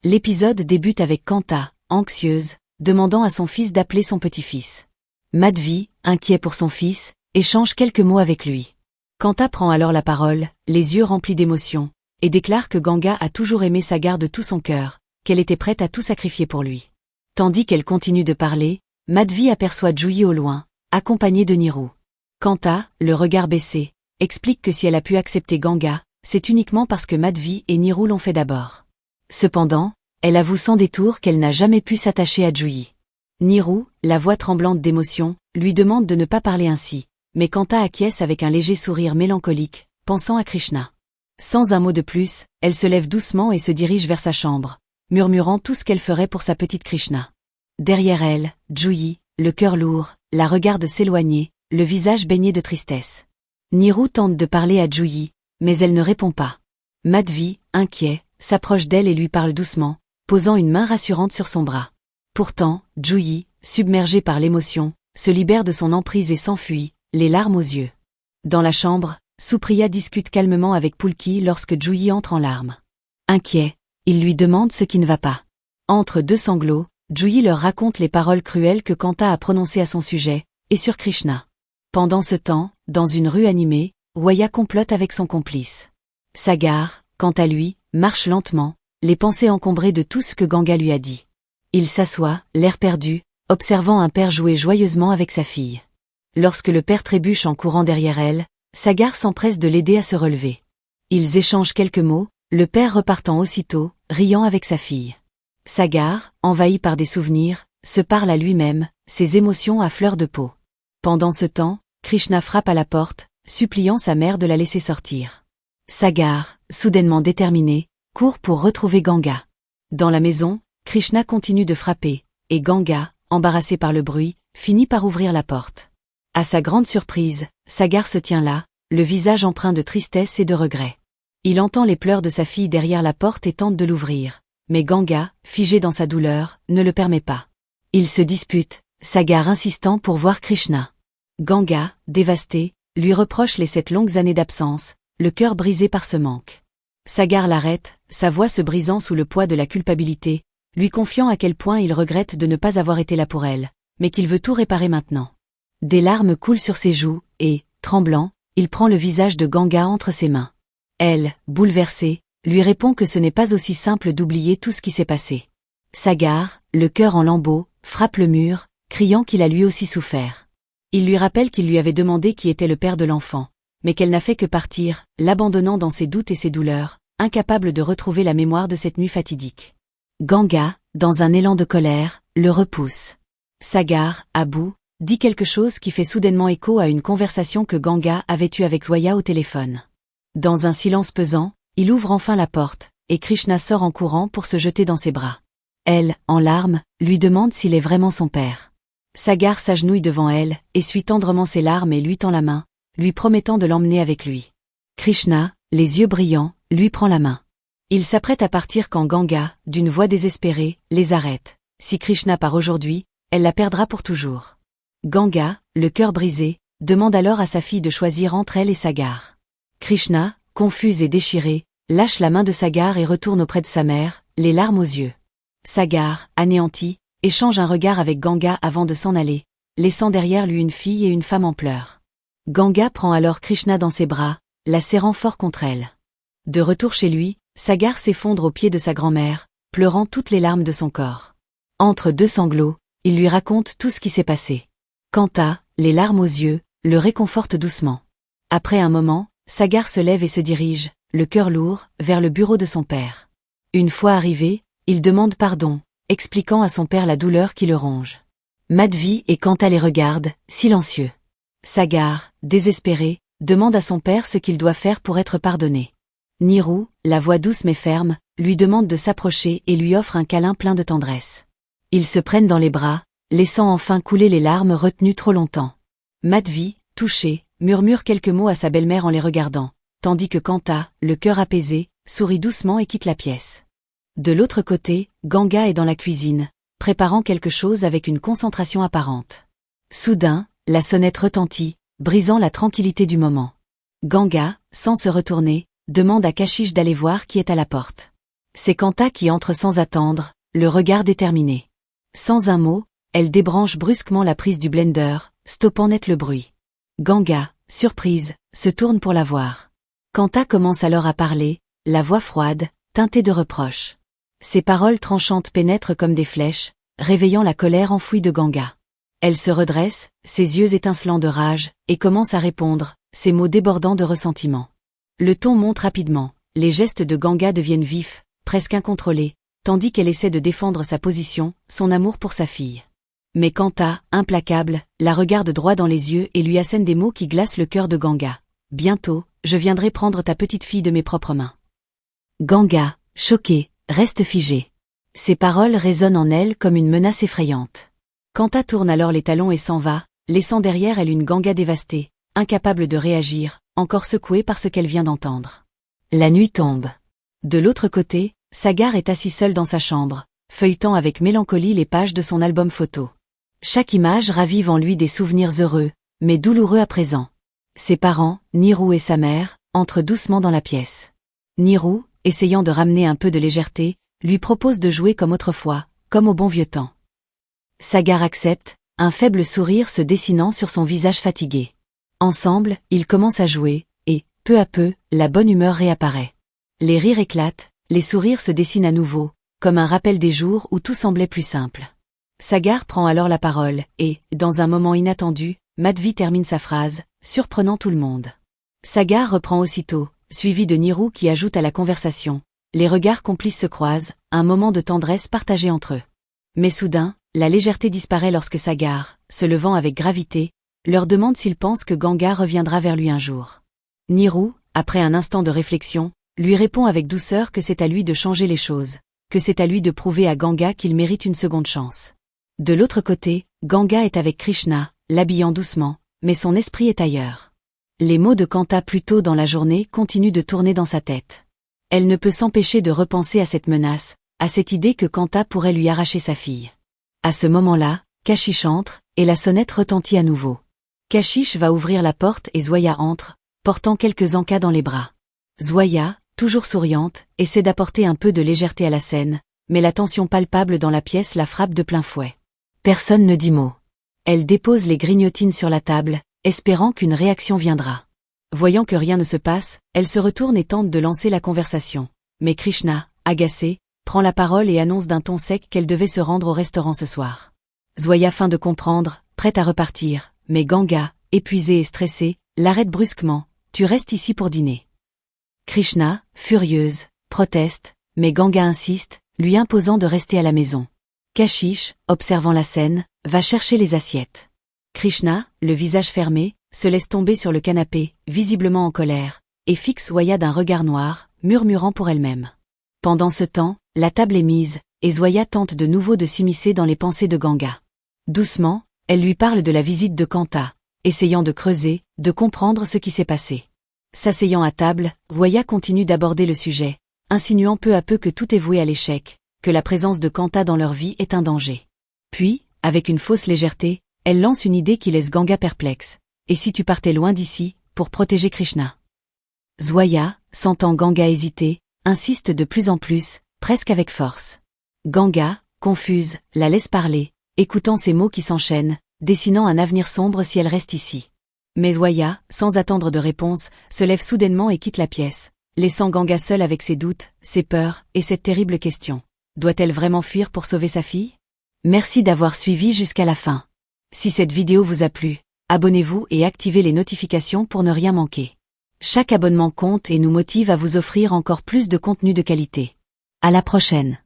L'épisode débute avec Kanta, anxieuse, demandant à son fils d'appeler son petit-fils. Madhvi, inquiet pour son fils, échange quelques mots avec lui. Kanta prend alors la parole, les yeux remplis d'émotion, et déclare que Ganga a toujours aimé Sagar de tout son cœur, qu'elle était prête à tout sacrifier pour lui. Tandis qu'elle continue de parler, Madhvi aperçoit Juhi au loin, accompagnée de Niru. Kanta, le regard baissé, explique que si elle a pu accepter Ganga, c'est uniquement parce que Madhvi et Niru l'ont fait d'abord. Cependant, elle avoue sans détour qu'elle n'a jamais pu s'attacher à Juhi. Niru, la voix tremblante d'émotion, lui demande de ne pas parler ainsi, mais Kanta acquiesce avec un léger sourire mélancolique, pensant à Krishna. Sans un mot de plus, elle se lève doucement et se dirige vers sa chambre, murmurant tout ce qu'elle ferait pour sa petite Krishna. Derrière elle, Juhi, le cœur lourd, la regarde s'éloigner, le visage baigné de tristesse. Niru tente de parler à Juhi, mais elle ne répond pas. Madhvi, inquiet, s'approche d'elle et lui parle doucement, posant une main rassurante sur son bras. Pourtant, Juhi, submergée par l'émotion, se libère de son emprise et s'enfuit, les larmes aux yeux. Dans la chambre, Supriya discute calmement avec Pulki lorsque Juhi entre en larmes. Inquiet, il lui demande ce qui ne va pas. Entre deux sanglots, Juhi leur raconte les paroles cruelles que Kanta a prononcées à son sujet, et sur Krishna. Pendant ce temps, dans une rue animée, Waya complote avec son complice. Sagar, quant à lui, marche lentement, les pensées encombrées de tout ce que Ganga lui a dit. Il s'assoit, l'air perdu, observant un père jouer joyeusement avec sa fille. Lorsque le père trébuche en courant derrière elle, Sagar s'empresse de l'aider à se relever. Ils échangent quelques mots, le père repartant aussitôt, riant avec sa fille. Sagar, envahi par des souvenirs, se parle à lui-même, ses émotions à fleur de peau. Pendant ce temps, Krishna frappe à la porte, suppliant sa mère de la laisser sortir. Sagar, soudainement déterminé, court pour retrouver Ganga. Dans la maison, Krishna continue de frapper, et Ganga, embarrassé par le bruit, finit par ouvrir la porte. À sa grande surprise, Sagar se tient là, le visage empreint de tristesse et de regret. Il entend les pleurs de sa fille derrière la porte et tente de l'ouvrir, mais Ganga, figé dans sa douleur, ne le permet pas. Ils se disputent, Sagar insistant pour voir Krishna. Ganga, dévasté, lui reproche les 7 longues années d'absence, le cœur brisé par ce manque. Sagar l'arrête, sa voix se brisant sous le poids de la culpabilité, lui confiant à quel point il regrette de ne pas avoir été là pour elle, mais qu'il veut tout réparer maintenant. Des larmes coulent sur ses joues, et, tremblant, il prend le visage de Ganga entre ses mains. Elle, bouleversée, lui répond que ce n'est pas aussi simple d'oublier tout ce qui s'est passé. Sagar, le cœur en lambeaux, frappe le mur, criant qu'il a lui aussi souffert. Il lui rappelle qu'il lui avait demandé qui était le père de l'enfant, mais qu'elle n'a fait que partir, l'abandonnant dans ses doutes et ses douleurs, incapable de retrouver la mémoire de cette nuit fatidique. Ganga, dans un élan de colère, le repousse. Sagar, à bout, dit quelque chose qui fait soudainement écho à une conversation que Ganga avait eue avec Zoya au téléphone. Dans un silence pesant, il ouvre enfin la porte, et Krishna sort en courant pour se jeter dans ses bras. Elle, en larmes, lui demande s'il est vraiment son père. Sagar s'agenouille devant elle, essuie tendrement ses larmes et lui tend la main, lui promettant de l'emmener avec lui. Krishna, les yeux brillants, lui prend la main. Il s'apprête à partir quand Ganga, d'une voix désespérée, les arrête. Si Krishna part aujourd'hui, elle la perdra pour toujours. Ganga, le cœur brisé, demande alors à sa fille de choisir entre elle et Sagar. Krishna, confuse et déchiré, lâche la main de Sagar et retourne auprès de sa mère, les larmes aux yeux. Sagar, anéanti, échange un regard avec Ganga avant de s'en aller, laissant derrière lui une fille et une femme en pleurs. Ganga prend alors Krishna dans ses bras, la serrant fort contre elle. De retour chez lui, Sagar s'effondre aux pieds de sa grand-mère, pleurant toutes les larmes de son corps. Entre deux sanglots, il lui raconte tout ce qui s'est passé. Kanta, les larmes aux yeux, le réconforte doucement. Après un moment, Sagar se lève et se dirige, le cœur lourd, vers le bureau de son père. Une fois arrivé, il demande pardon, expliquant à son père la douleur qui le ronge. Madhvi et Kanta les regardent, silencieux. Sagar, désespéré, demande à son père ce qu'il doit faire pour être pardonné. Niru, la voix douce mais ferme, lui demande de s'approcher et lui offre un câlin plein de tendresse. Ils se prennent dans les bras, laissant enfin couler les larmes retenues trop longtemps. Madhvi, touché, murmure quelques mots à sa belle-mère en les regardant, tandis que Kanta, le cœur apaisé, sourit doucement et quitte la pièce. De l'autre côté, Ganga est dans la cuisine, préparant quelque chose avec une concentration apparente. Soudain, la sonnette retentit, brisant la tranquillité du moment. Ganga, sans se retourner, demande à Kashish d'aller voir qui est à la porte. C'est Kanta qui entre sans attendre, le regard déterminé. Sans un mot, elle débranche brusquement la prise du blender, stoppant net le bruit. Ganga, surprise, se tourne pour la voir. Kanta commence alors à parler, la voix froide, teintée de reproche. Ses paroles tranchantes pénètrent comme des flèches, réveillant la colère enfouie de Ganga. Elle se redresse, ses yeux étincelants de rage, et commence à répondre, ses mots débordant de ressentiment. Le ton monte rapidement, les gestes de Ganga deviennent vifs, presque incontrôlés, tandis qu'elle essaie de défendre sa position, son amour pour sa fille. Mais Kanta, implacable, la regarde droit dans les yeux et lui assène des mots qui glacent le cœur de Ganga. « Bientôt, je viendrai prendre ta petite fille de mes propres mains. » Ganga, choquée, reste figée. Ces paroles résonnent en elle comme une menace effrayante. Kanta tourne alors les talons et s'en va, laissant derrière elle une Ganga dévastée, incapable de réagir, encore secouée par ce qu'elle vient d'entendre. La nuit tombe. De l'autre côté, Sagar est assis seul dans sa chambre, feuilletant avec mélancolie les pages de son album photo. Chaque image ravive en lui des souvenirs heureux, mais douloureux à présent. Ses parents, Niru et sa mère, entrent doucement dans la pièce. Niru, essayant de ramener un peu de légèreté, lui propose de jouer comme autrefois, comme au bon vieux temps. Sagar accepte, un faible sourire se dessinant sur son visage fatigué. Ensemble, ils commencent à jouer, et, peu à peu, la bonne humeur réapparaît. Les rires éclatent, les sourires se dessinent à nouveau, comme un rappel des jours où tout semblait plus simple. Sagar prend alors la parole, et, dans un moment inattendu, Madhvi termine sa phrase, surprenant tout le monde. Sagar reprend aussitôt, suivi de Niru qui ajoute à la conversation. Les regards complices se croisent, un moment de tendresse partagé entre eux. Mais soudain, la légèreté disparaît lorsque Sagar, se levant avec gravité, leur demande s'ils pensent que Ganga reviendra vers lui un jour. Niru, après un instant de réflexion, lui répond avec douceur que c'est à lui de changer les choses, que c'est à lui de prouver à Ganga qu'il mérite une seconde chance. De l'autre côté, Ganga est avec Krishna, l'habillant doucement, mais son esprit est ailleurs. Les mots de Kanta plus tôt dans la journée continuent de tourner dans sa tête. Elle ne peut s'empêcher de repenser à cette menace, à cette idée que Kanta pourrait lui arracher sa fille. À ce moment-là, Kashish entre, et la sonnette retentit à nouveau. Kashish va ouvrir la porte et Zoya entre, portant quelques encas dans les bras. Zoya, toujours souriante, essaie d'apporter un peu de légèreté à la scène, mais la tension palpable dans la pièce la frappe de plein fouet. Personne ne dit mot. Elle dépose les grignotines sur la table, espérant qu'une réaction viendra. Voyant que rien ne se passe, elle se retourne et tente de lancer la conversation. Mais Krishna, agacé, prend la parole et annonce d'un ton sec qu'elle devait se rendre au restaurant ce soir. Zoya feint de comprendre, prête à repartir, mais Ganga, épuisée et stressée, l'arrête brusquement. « Tu restes ici pour dîner. » Krishna, furieuse, proteste, mais Ganga insiste, lui imposant de rester à la maison. Kashish, observant la scène, va chercher les assiettes. Krishna, le visage fermé, se laisse tomber sur le canapé, visiblement en colère, et fixe Zoya d'un regard noir, murmurant pour elle-même. Pendant ce temps, la table est mise, et Zoya tente de nouveau de s'immiscer dans les pensées de Ganga. Doucement, elle lui parle de la visite de Kanta, essayant de creuser, de comprendre ce qui s'est passé. S'asseyant à table, Zoya continue d'aborder le sujet, insinuant peu à peu que tout est voué à l'échec, que la présence de Kanta dans leur vie est un danger. Puis, avec une fausse légèreté, elle lance une idée qui laisse Ganga perplexe. Et si tu partais loin d'ici, pour protéger Krishna? Zoya, sentant Ganga hésiter, insiste de plus en plus, presque avec force. Ganga, confuse, la laisse parler, écoutant ces mots qui s'enchaînent, dessinant un avenir sombre si elle reste ici. Mais Zoya, sans attendre de réponse, se lève soudainement et quitte la pièce, laissant Ganga seule avec ses doutes, ses peurs, et cette terrible question. Doit-elle vraiment fuir pour sauver sa fille? Merci d'avoir suivi jusqu'à la fin. Si cette vidéo vous a plu, abonnez-vous et activez les notifications pour ne rien manquer. Chaque abonnement compte et nous motive à vous offrir encore plus de contenu de qualité. À la prochaine.